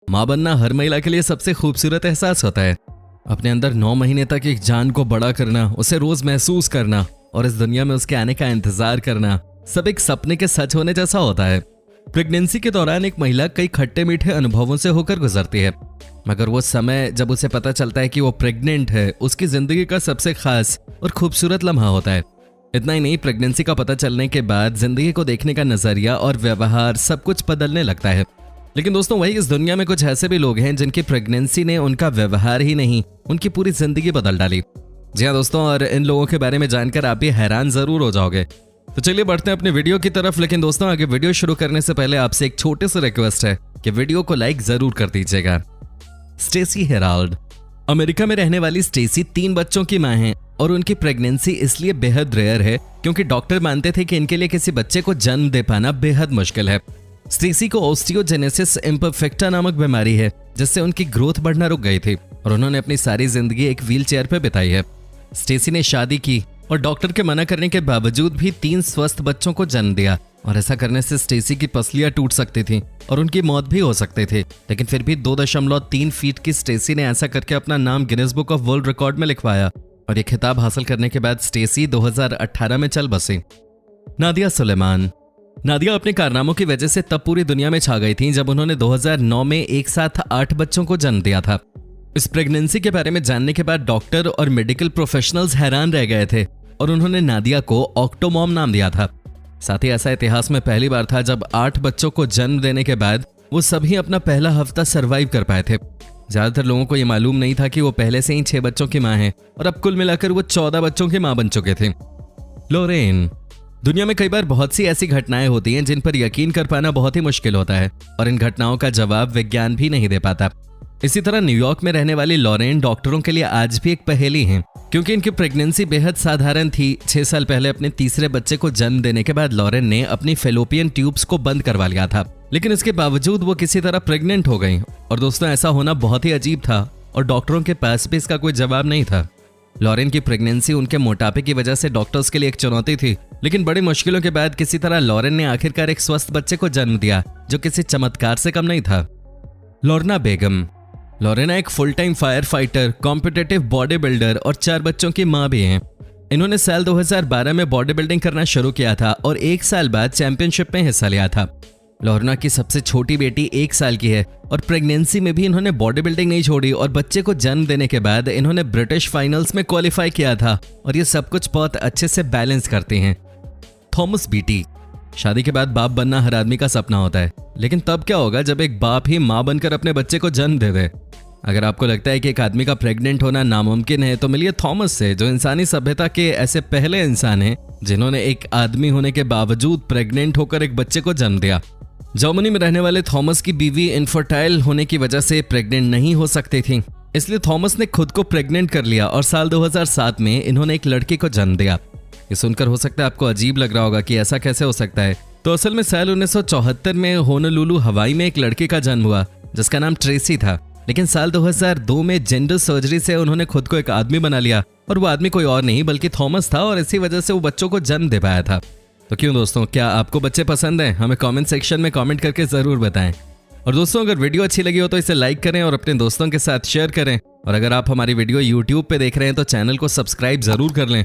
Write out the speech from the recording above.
माँ बनना हर महिला के लिए सबसे खूबसूरत एहसास होता है। अपने अंदर 9 महीने तक एक जान को बड़ा करना, उसे रोज महसूस करना और इस दुनिया में उसके आने का इंतजार करना सब एक सपने के सच होने जैसा होता है। प्रेगनेंसी के दौरान एक महिला कई खट्टे मीठे अनुभवों से होकर गुजरती है, मगर वो समय जब उसे पता चलता है कि वो प्रेग्नेंट है, उसकी जिंदगी का सबसे खास और खूबसूरत लम्हा होता है। इतना ही नहीं, प्रेगनेंसी का पता चलने के बाद जिंदगी को देखने का नजरिया और व्यवहार सब कुछ बदलने लगता है। लेकिन दोस्तों, वही इस दुनिया में कुछ ऐसे भी लोग हैं जिनकी प्रेगनेंसी ने उनका व्यवहार ही नहीं, उनकी पूरी जिंदगी बदल डाली। जी हाँ दोस्तों, और इन लोगों के बारे में जानकर आप भी हैरान जरूर हो जाओगे। तो चलिए बढ़ते हैं अपने वीडियो की तरफ। लेकिन दोस्तों, आगे वीडियो शुरू करने से पहले आपसे एक छोटे से रिक्वेस्ट है कि वीडियो को लाइक जरूर कर दीजिएगा। Stacy Herald. अमेरिका में रहने वाली स्टेसी 3 बच्चों की मां हैं और उनकी प्रेगनेंसी इसलिए बेहद रेयर है क्योंकि डॉक्टर मानते थे कि इनके लिए किसी बच्चे को जन्म दे पाना बेहद मुश्किल है। स्टेसी को ओस्टियोजेनेसिस इम्परफेक्टा नामक बीमारी है जिससे उनकी ग्रोथ बढ़ना रुक गई थी और उन्होंने अपनी सारी जिंदगी एक व्हीलचेयर पर बिताई है। स्टेसी ने शादी की और डॉक्टर के मना करने के बावजूद भी 3 स्वस्थ बच्चों को जन्म दिया और ऐसा करने से स्टेसी की पसलियां टूट सकती थी और उनकी मौत भी हो सकती थी। लेकिन फिर भी 2.3 फीट की स्टेसी ने ऐसा करके अपना नाम Guinness book of world record में लिखवाया और ये खिताब हासिल करने के बाद स्टेसी 2018 में चल बसी। नादिया सुलेमान। नादिया अपने कारनामों की वजह से तब पूरी दुनिया में छा गई थी जब उन्होंने 2009 में एक साथ 8 बच्चों को जन्म दिया था। इस प्रेगनेंसी के बारे में जानने के बाद डॉक्टर और मेडिकल प्रोफेशनल्स हैरान रह गए थे और उन्होंने नादिया को ऑक्टोमॉम नाम दिया था। साथ ही ऐसा इतिहास में पहली बार था जब 8 बच्चों को जन्म देने के बाद वो सभी अपना पहला हफ्ता सरवाइव कर पाए थे। ज्यादातर लोगों को ये मालूम नहीं था कि वो पहले से ही 6 बच्चों की मां है और अब कुल मिलाकर वो 14 बच्चों की मां बन चुके थे। लॉरेन। दुनिया में कई बार बहुत सी ऐसी घटनाएं होती हैं जिन पर यकीन कर पाना बहुत ही मुश्किल होता है और इन घटनाओं का जवाब विज्ञान भी नहीं दे पाता। इसी तरह न्यूयॉर्क में रहने वाली लॉरेन डॉक्टरों के लिए आज भी एक पहेली है क्योंकि इनकी प्रेगनेंसी बेहद साधारण थी। 6 साल पहले अपने तीसरे बच्चे को जन्म देने के बाद लॉरेन ने अपनी फेलोपियन ट्यूब्स को बंद करवा लिया था, लेकिन इसके बावजूद वो किसी तरह प्रेग्नेंट हो गई। और दोस्तों, ऐसा होना बहुत ही अजीब था और डॉक्टरों के पास भी इसका कोई जवाब नहीं था। लॉरेन की प्रेगनेंसी उनके मोटापे की वजह से डॉक्टर्स के लिए एक चुनौती थी, लेकिन बड़ी मुश्किलों के बाद किसी तरह लॉरेन ने आखिरकार एक स्वस्थ बच्चे को जन्म दिया जो किसी चमत्कार से कम नहीं था। लॉर्ना बेगम। लॉरेना एक full time fire fighter, competitive body builder और 4 बच्चों की मां भी हैं। इन्होंने साल 2012 में बॉडी बिल्डिंग करना शुरू किया था और 1 साल बाद चैंपियनशिप में हिस्सा लिया था। लॉरेना की सबसे छोटी बेटी 1 साल की है और प्रेगनेंसी में भी इन्होंने बॉडी बिल्डिंग नहीं छोड़ी और बच्चे को जन्म देने के बाद इन्होंने ब्रिटिश फाइनल्स में क्वालिफाई किया था और ये सब कुछ बहुत अच्छे से बैलेंस करते हैं। Thomas BT. शादी के बाद बाप बनना हर आदमी का सपना होता है, लेकिन तब क्या होगा जब एक बाप ही मां बनकर अपने बच्चे को जन्म दे दे। अगर आपको लगता है कि एक आदमी का प्रेग्नेंट होना नामुमकिन है तो मिलिए थॉमस से, जो इंसानी सभ्यता के ऐसे पहले इंसान हैं जिन्होंने एक आदमी होने के बावजूद प्रेग्नेंट होकर एक बच्चे को जन्म दिया। जर्मनी में रहने वाले थॉमस की बीवी इनफर्टाइल होने की वजह से प्रेग्नेंट नहीं हो सकती थी, इसलिए थॉमस ने खुद को प्रेग्नेंट कर लिया और साल 2007 में इन्होंने एक लड़के को जन्म दिया। ये सुनकर हो सकता है आपको अजीब लग रहा होगा कि ऐसा कैसे हो सकता है। तो असल में साल 1974 में होनोलुलु हवाई में एक लड़के का जन्म हुआ जिसका नाम ट्रेसी था, लेकिन साल 2002 में जेंडर सर्जरी से उन्होंने खुद को एक आदमी बना लिया और वो आदमी कोई और नहीं बल्कि थॉमस था और इसी वजह से वो बच्चों को जन्म दे पाया था। तो क्यों दोस्तों, क्या आपको बच्चे पसंद हैं? हमें कमेंट सेक्शन में कमेंट करके जरूर बताएं। और दोस्तों, अगर वीडियो अच्छी लगी हो तो इसे लाइक करें और अपने दोस्तों के साथ शेयर करें। और अगर आप हमारी वीडियो यूट्यूब पे देख रहे हैं तो चैनल को सब्सक्राइब जरूर कर लें